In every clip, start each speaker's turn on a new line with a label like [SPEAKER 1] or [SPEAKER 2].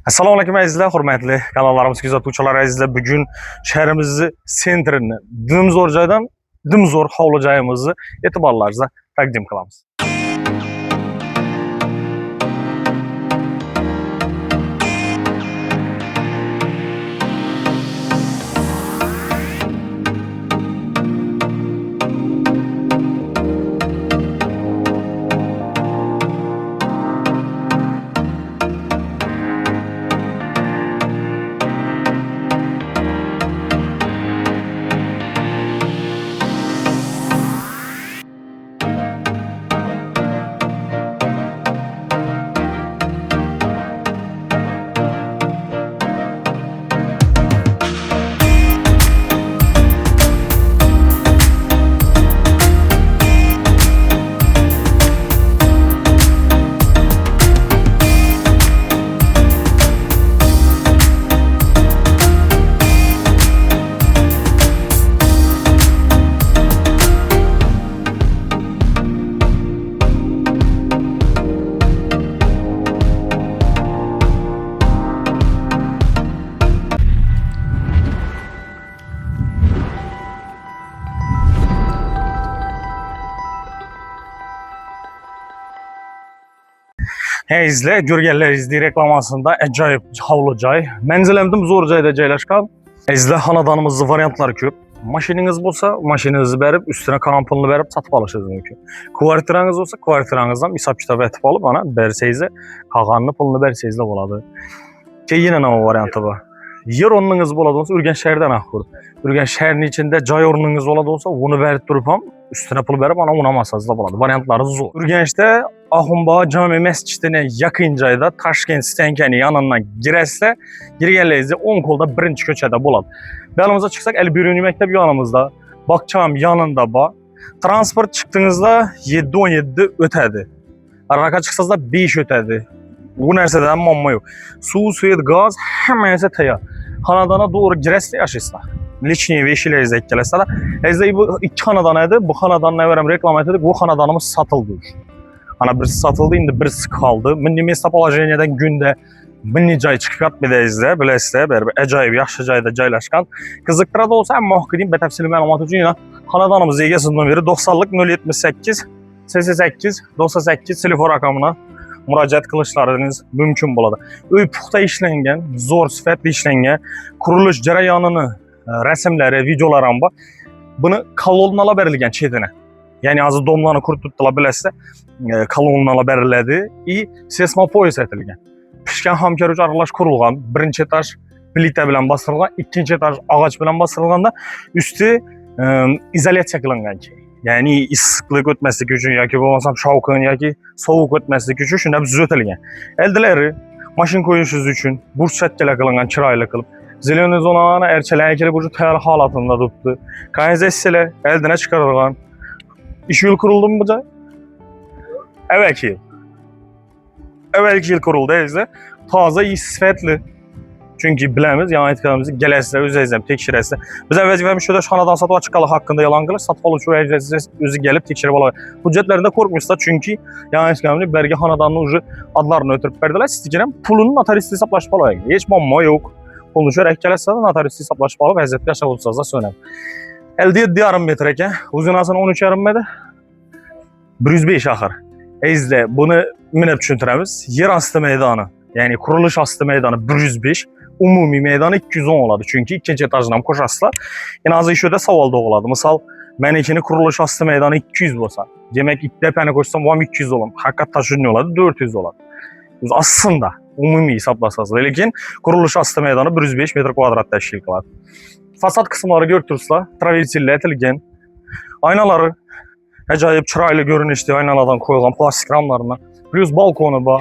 [SPEAKER 1] Assalomu alaykum azizlar, hurmatli kanallarimiz kuzatuvchilari azizlar. Bugun shahrimizni sentrini, dimzo'r joydan dimzo'r hovli joyimizni e'tiborlaringizga taqdim qilamiz. Izle, görgenlerinizde reklamasında acayip havlu joy. Menzilimizde zor joyda joylashgan. Izle, xonadonimizning variantlari ko'p. Mashinangiz bo'lsa, mashinangizni berib, ustiga kampini berib satib olishingiz mumkin. Kvartirangiz bo'lsa, kvartirangizdan hisob-kitob etib olib, mana bersangiz, qolganini pulini bersangiz bo'ladi. Keyin yana nima varianti bor? Yer o'rningiz bo'ladi bo'lsa, Urganch shahridan aqur. Urganch shahrining ichida joy o'rningiz bo'ladi bo'lsa, uni berib turib ham üstüne pul berib, ana unamasanız da bo'ladi. Variantlari zo'r. Urganchda Ahunbo jome masjidine yaqin joyda Toshkent stankani yonidan girasizlar, girganlaringizda o'ng qo'lda birinchi ko'chada bo'ladi. Yo'limizga chiqsak, Al-Biruniy maktab yonimizda, bog'cham yonida bor. Transport chiqdingizda 7-17 o'tadi. Araqqa chiqsangizda 5 o'tadi. Bu narsadan muammo yo'q. Suv, svet, gaz hammasi tayyor. Xonadona to'g'ri girasizlar, yashaysizlar. Lichniy veshilaringizni aytgansizlar. Sizlar bu ikki xonadon edi. Bu xonadonni avval reklam etdik. Bu xonadonimiz sotildi. Ana birisi sotildi, endi birisi qoldi. Milliy местоположениyadan kunda milliy joy chiqib yotmaydingizlar, bilasizlar, bir ajoyib yaxshi joyda joylashgan. Qiziqtiradi bo'lsa, ammo qiyin batafsil ma'lumot uchun yana xonadonimiz egasi nomeri 90lik 078 88 98 telefon raqamına murojaat qilishlaringiz mumkin bo'ladi. Uy puxta ishlangan, zo'r sifatli ishlangan, qurilish jarayonini rasmlari, videolar ham bor. Buni kolonnalar berilgan chetine. Yani azı domlarını kuruttular bilasizlar, kolonnalar beriladi и seysmopoyas aytilgan. Pishgan hamkoruvchi aralash qurilgan. Birinchi etaj plita bilan bosirilgan, ikkinchi etaj og'och bilan bosirilganda usti izolyatsiya qilingan. Yani issiqlik o'tmasligi uchun yoki bo'lmasam shovqin yoki sovuq o'tmasligi uchun shunday tuzatilgan. Eldilari mashin qo'yishingiz uchun burch chatkalar qilingan, chiroyli qilib. Zelenaye zonalarni erchalarga kelib уже tayyor holatida turibdi. Kanalizatsiyalar eldan chiqarilgan. İş yıl kuruldu mu bu joy? Evvelki yıl. Evvelki yıl kuruldu izle. Taze, iyi, sifatli. Çünkü bilemiz, yani aytganimizni gelasizlar, o'zingizlar tekshirasizlar. Biz vazifamiz shuda xonadan sotib chiqqanlik haqqında yalan qilish, sotib oluvchi o'zi kelib tekshirib oladi. Hujjatlarida qo'rqmaysizlar, chunki yani aytganimiz bergan xonadonni уже adlarini o'tirib berdilar. Sizga ham pulini notariusda hisoblashib oladi. Hech muammo yo'q. Pulni sho'rak kelasizlar, notariusda hisoblashib olib, vaziyatga yashab o'tsangizlar so'nadi. 57,5 metr ekan. Uzunasini 13,5 metr. 105 axir. Izle, bunu minib tushuntiramiz. Yer osti maydoni, ya'ni qurilish osti maydoni 105, umumiy maydoni 210 bo'ladi. Chunki ikkinchi etajni ham qo'shasizlar. Yana hozir ishida savol tug'iladi. Misol, menikini qurilish osti maydoni 200 bo'lsa, demak ikkita tepani qo'shsam ham 200 bo'ladi. Haqiqatda shunday bo'ladi, 400 bo'ladi. Biz aslında umumiy hisoblasangiz, lekin qurilish osti maydoni 105 metr kvadrat tashkil qiladi. Fasad qismlari ko'rib turibsizlar, travertilla etilgan. Aynalari acayip chiroyli ko'rinishda aynalardan qo'yilgan plastik ramlarni, plus balkoni bor,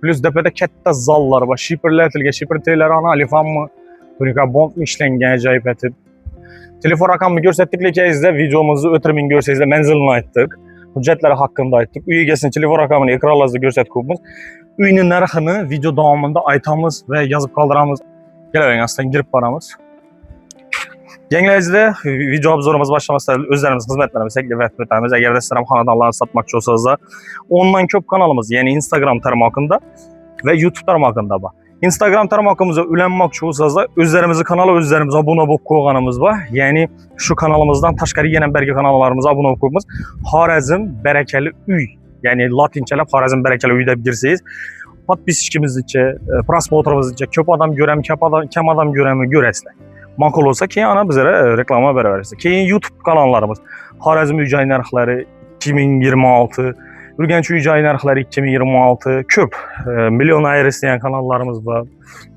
[SPEAKER 1] plus tepada katta zallar bor, shifrlar etilgan, shifrlar analifammi, tunikabondmi ishlangan ajoyib etib. Telefon raqamini ko'rsatdik, lekin sizlar videomizni o'tirming ko'rsangizlar, manzilini aytdik, hujjatlari haqida aytdik, uy egasini telefon raqamini ekranlaringizda ko'rsatib, uyning narxini video davomida aytamiz va yozib qoldiramiz. Kelavering, aslan girib boramiz. Yangilaringizda video obzorimiz başlamasdan o'zlarimiz xizmatlarimizni taklif etib o'tamiz. Agarda sizlar ham xonadonlarni sotmoqchi bo'lsangiz, ondan ko'p kanalimiz, ya'ni Instagram tarmog'ida va YouTube tarmog'ida bor. Instagram tarmağımıza ülenmoqchi bo'lsanizlar, o'zlarimizni kanala o'zlarimiz obuna bo'lib qo'yganimiz bor. Ya'ni shu kanalımızdan tashqari yana birga kanallarımıza obuna bo'lib qo'yibmiz. Xorazm barakali uy. Ya'ni latinchalab Xorazm barakali uy deb girsangiz, podpischimizcha, prosmotrimizcha ko'p odam ko'rami, kam odam ko'rami ko'rasizlar. Ma'qul bo'lsa, keyin ana bizlarga reklama beraverasiz. Keyin YouTube kanallarimiz Xorazm uy joy narxlari 2026, Urganch uy joy narxlari 2026, ko'p million ayrislayan kanallarimiz bor.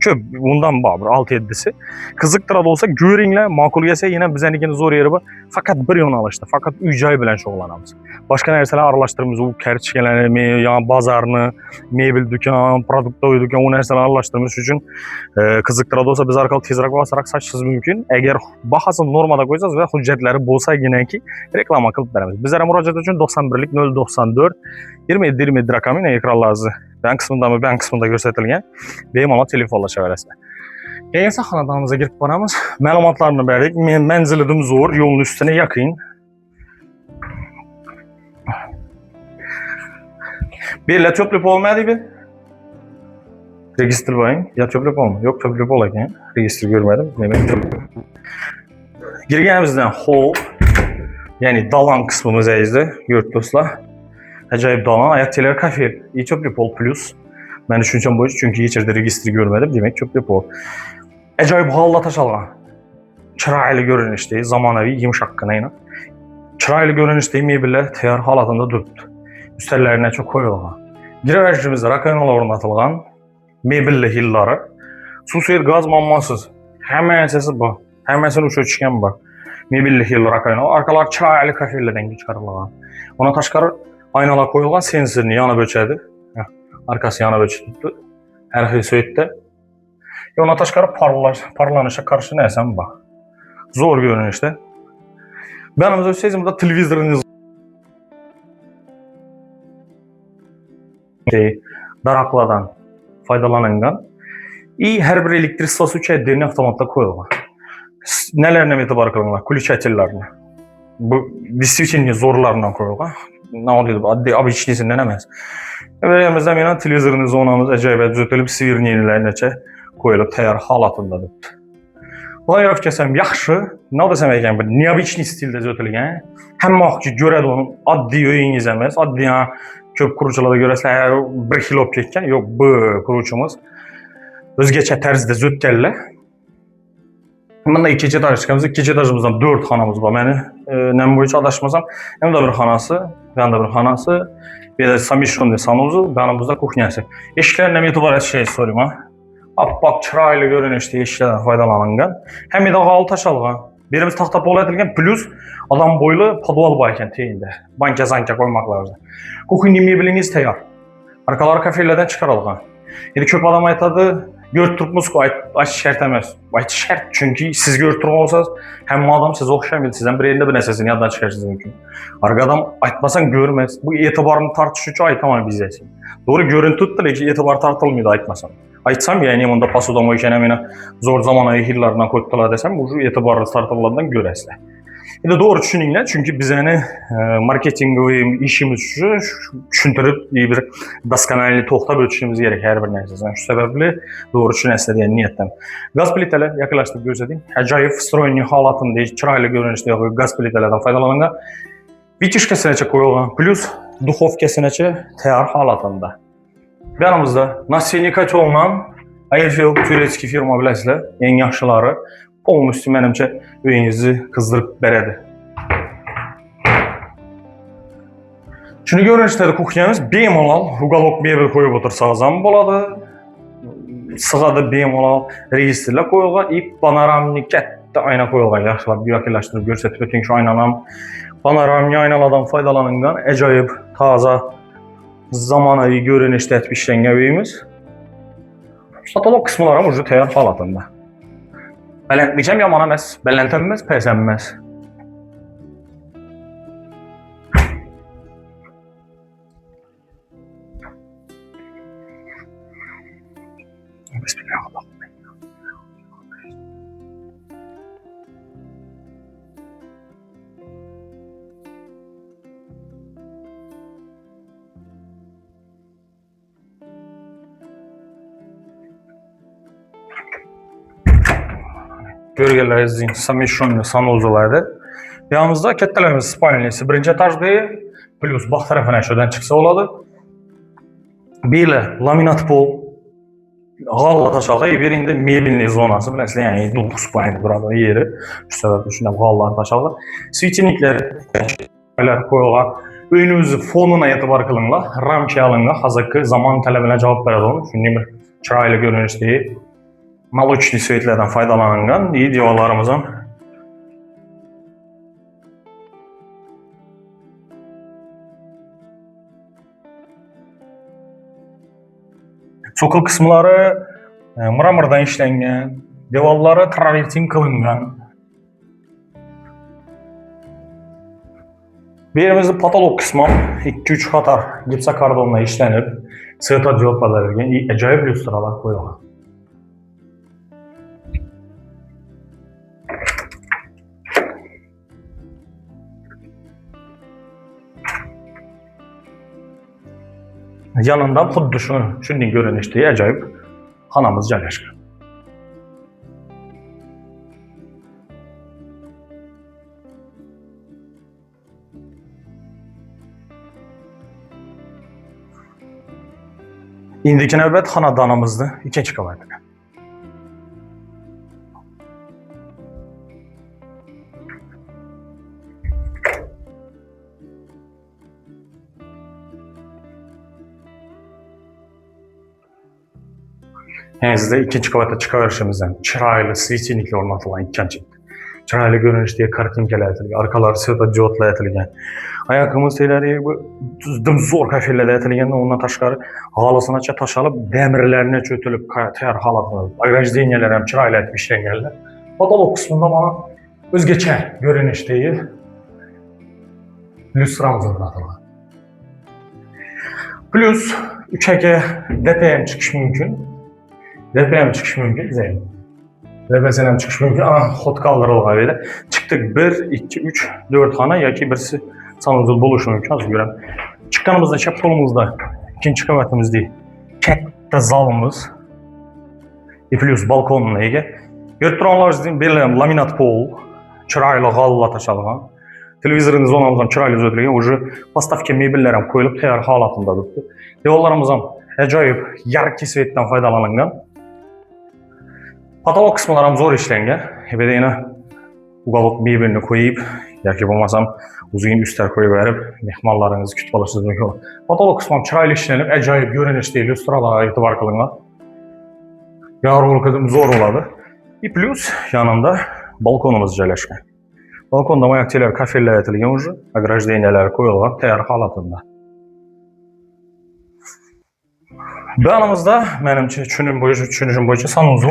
[SPEAKER 1] Ko'p, bundan bor 6-7'si. Qiziqtiradi bo'lsa, ko'ringlar, ma'qul kelsa, yana bizlarnikini zo'r yeri bor. Faqat bir yo'nalishda, faqat uy joy bilan shug'ullanamiz. Boshqa narsalar aralashtiramiz, u kartochkalarni, yo'q bozorni, mebel do'kon, produktlar do'kon, u narsalarni aralashtiramiz uchun qiziqtiradi bo'lsa, biz orqali tezroq va asroq sotishingiz mumkin. Agar bahosini normada qo'ysangiz va hujjatlari bo'lsaginaki reklama qilib beramiz. Bizlarga murojaat uchun 91lik 094 27 raqami ekranlaringizni bank qismida ko'rsatilgan. Bemalol telefonlashaverasizlar. Keyin esa xonadonimizga kirib boramiz. Ma'lumotlarni berdik. Men manzilim zo'r, yo'lning ustine yaqin. Bella to'plab olmadingmi? Registr bo'ling. Ya to'plab olma. Yo'q, to'plab ol ekan. Registr ko'rmadim. Demak, girganimizdan hol, ya'ni dalan qismimizda ko'rib do'stlar. Ajoyib dalan, ayakteler kafe, to'plab plus. Men tushuncham bo'yicha, chunki hech yerda registr ko'rmadim, demak to'plab ol. Ajoyib holda tashalgan. Chiroyli ko'rinishda, zamonaviy, yumshoqqina aynan. Chiroyli ko'rinishda mebellar tayyor holatida turibdi. Ustallarga çok qo'yilgan. Garajimizda rakonalar o'rnatilgan. Mebelli hillari, suv gaz manmasiz. Hammasi bor. Hammasini o'chirishgan bor. Mebelli hill rakonalar, orqalari chiroyli kafelardan chiqarilgan. Ona tashqari aynalar qo'yilgan, sensorni yonib o'chadi. Arkasi yonib o'chdi. Har xil so'yitda. Ona tashqari parlanishga qarshi narsam bor. Zo'r ko'rinishda. Benim sezimde televizorunuz daraklardan faydalanılgan. Her bir elektrik stası 3 adderini avtomatla koyulgan. Nelerine etibar kılınlar? Kulüçetillerine. Bu disviçinli zorlarından koyulgan. Ne oluyor? Adde abi içlisinden emez. Elimizde yine televizorun zonamız acayip düzeltilip sivirniyelerine koyulup tayar halatındadır. Buna görə fikirləsəm, yaxşı, nə desəm ekan, neobiçli stildə düzəltilən, həm vaxt ki, görədə onun addi öyünüz emas, addi köp qurucularda görəslər, bir kilo ketken, yox, bu qurucumuz özgəçə tərzdə zötkəllər. Bunda ikinci etaj çıxamız, ikinci etajımızdan 4 xanamız var. Məni nəm boyunca adaşmasam, həm də bir xanası, həm də bir xanası, bir də samishonli sanuzu, yanımızda kuxnyası. Eşiklər nəm etibarət şey sorayım ha. Bak çıraylı görünüşte eşyadan faydalanılgan. Hem de ağalı taşalgan. Birimiz tahta pol edilgen plus adam boylu podval bayken teyinde. Banka zanka koymak lazım. Kuxunni mebeliniz teyar. Arkaları kafelerden çıkarılgan. Yani köp adam aytadı, görtürüpmüz ki ayt şart emez. Ayt şart çünkü siz görtürüp olsanız hem adam siz okşamaydı. Sizden bir elinde bir nesesini yaddan çıkarsınız mümkün. Arka adam aytmasan görmez. Bu etibarını tartışıcı aytamay bizdesin. Doğru görüntü tuttu ki etibar tartılmıyordu aytmasan. Aytsam yani onda pasudama işenemine zor zamana ehillerden koydular desem bu etibarlı startlardan göresler. Bir de doğru düşününler çünkü biz yani marketing ve işimiz düşüntürüp iyi bir daskanalli toxta bölüşümüz gerek her bir neyse. Şu sebeple doğru düşünesler diye niyetten. Gaz pliteler yaklaştık gözledim. Acayip stroyni halatında çıraylı görünüşte gaz plitelerden faydalanınca bitişkesine koyulgan plus duxovkesine tayar halatında. Yanımızda Nassenika olunan Airfield Turetski firma biləsizlər, en yaxşıları olmuşdu mənimcə öyünüzü qızdırıb bərədi. Şimdi görünüşdə kuxnyamız bemalol uqalok mebel koyub otursağızam boladı. Sığada bemalol registrlər qoyulğan, panoramnik katta ayna qoyulğan, yaxşılab yakınlaşdırıb görsətib ötün şu aynadan panoramik aynalardan faydalanılgan, acayip taza zamanəvi görünüşdə işlənən evimiz. Satılıq qismları ucu təyar halatında. Bələntməyəcəm, yaman emas, bələntənməz, pəsənməz. Bismillahirrahmanirrahim. Görgələrinizin zamещенный sanuzulaydı. Yanımızda kettelerimiz spalnisi birinci etajdayı. Plus bax tərəfinə şödən çıxsa oladı. Belə laminat pol Galla aşağı birində mebelli zonası, məsələn, yəni 9 spalni burada yeri. Şu səbəb düşünürəm Galla aşağı. Sviçiniklər qoyular. Önünüzü fonuna etibar qılınlar, ramki alınlar, hazırki zaman tələbinə cavab verər olun. Çünki bir çıraylı görünüş deyil. Молочный svetlərdən faydalanılan iyi divarlarımızın sokul kısımları mramordan işlənən, divarları travertin qılıngan. Yerimizin patolog kısmı 2-3 qatar gipsokardonla işlənib, svetodiodlar vergən, acayip lüstralar qoyular. Yanında xuddi shunday görünüşdəki acayip xanamız joylashgan. İndiki növbət xanadanımızdır, ikinci qavatda. Sizdə ikinci qavata çıxarışımızdan çıraylı, sviçinikli ornatılan ikinci. Çıraylı görünüşdəki kartinkalar ətilgən, arkaları svetodiodla ətilgən. Ayağımız teləri zor kafellərdə ətilgən, ondan taşqarı halısına taşalıb, dəmirlərinə çötülüb, təyər halatını, agrajdeniyələr həm çıraylı ətib işləngəllər. Patolog qısmında bana özgəçə görünüşdəki lüstramız ornatılan. Plus 3-ə DPM çıxış mümkün. DPM çıxış mümkün, zəyin. DPM çıxış mümkün, ama xod qaldırılğa belə. Çıxdıq 1, 2, 3, 4 xana, ya ki birisi sanuzul buluşu mümkün, az görəm. Çıxqanımızda, şəpkolumuzda ikinci qavatımız deyil. Kətdə zalımız. Plus balkonuna ega. Görüb duranlar belə laminat pol, çıraylı qalla taşalığan. Televizorun zonamızdan çıraylı özödülüyən, ucu pastavki mebellərəm qoyulub təyər halatındadır. Devallarımızdan acayip yarki svetdən faydalanılan. Patolog kısımlarım zor işləngan. Bir də yenə uqalıq mebelini qoyub, ya ki bulmasam uzun üstlər qoyub verib, mehmanlarınızı kütüb alırsınız mümkün olur. Patolog kısmım çıraylı işlənib, acayip görünüş deyil, lüstralara etibar qılınlar. Yarğılık zor oladı. Plus yanında balkonumuz joylashgan. Balkonda mayakçılar, kafellər ətilgən ucu, agrajdeniyələr qoyulğan təyər halatında. Bu yanımızda mənimcə düşünüşüm boyunca sanuzul.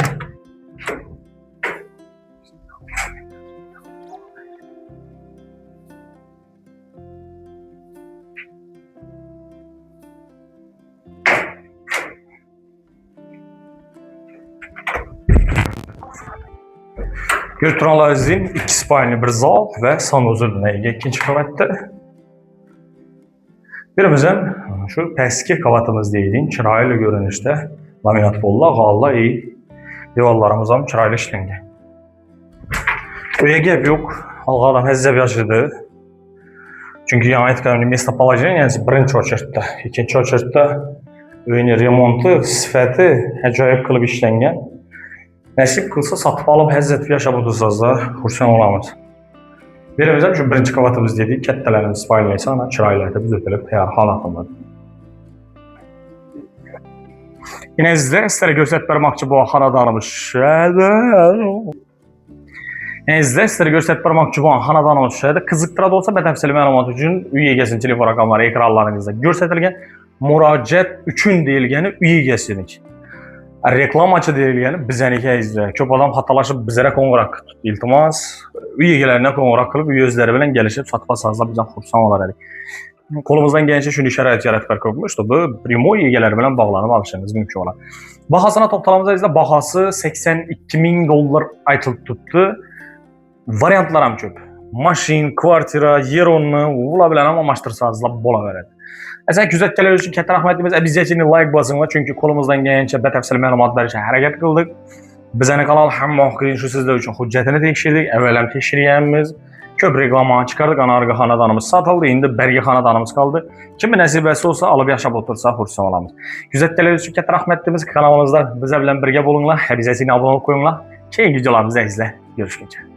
[SPEAKER 1] Götüranlar izin 2 spalni bir zal ve sanuzul ega ikinci qavatda. Birimizin şu pəski qavatımız deyilik, çıraylı görünüşdə laminat polla, qalla iyi. Divarlarımızdan çıraylı işləngan. Öyə gəp yox, alğadan həzzəb yaşıdı. Çünki yana etqəmli местоположение, yəni birinci oçertdə, ikinci oçertdə öyünün remontu, sifəti acayip qılıb işləngan. Nəsib qılsa satıb alıb həzzət yaşabudursanız da xursan olamaz. Birimizdən şu birinci qavatımız dedik, kətdələrimiz spalniyəsi, ana çıraylarda biz ötəlib təyər halatındadır. Yine sizə istərə göstərmək bu xanadanımız şəhədə. Qızıqdırada olsa bətəfsili məlumat üçün üye yegesin telefon rəqamları ekranlarınızda göstərilgən. Müraciət üçün deyilgəni üye yegesinik. Reklamaçı deyilgəni bizənikə izlə. Köp adam xatalaşıb bizərə qonquraq iltimas. Üye yegələrinə qonquraq qılıb, üye özləri bilən gəlişib satmasazda bizdən xursan olar edik. Kolumuzdan gəlince şunu şərait yaratıb qoymuşdu. Bu primo yegelər bilən bağlanıb alışınız mümkün olar. Bahasına toptalamıza izlə. Bahası $82.000 aytılıb tutdu. Variantlar köp. Maşin, kvartira, yer onunu, ola bilən amma maştırsazla bola verər. Əsən güzətkələr üçün kətər rəhmətimiz, əbiziyyətini like basınlar. Çünki kolumuzdan gəlince bətəfsil məlumat verişə hərəkət qıldıq. Bizəni kanal həm vaxtın şu sizlər üçün hüccətini tekşirdik. Əvvələm tekşiriyənimiz. Köp reklama çıxardıq. Anarğı xanadanımız satıldı. İndi Bərgə xanadanımız qaldı. Kimi nəsibəsi olsa alıb yaşab otursa xursan olamız. Güzətdələr üçün kətər rəhmətlimiz kanalımızda bizə bilən birgə bulunlar. Bizə abunə olub qoyunlar. Keyin videolarımızı izlə. Görüşüncə.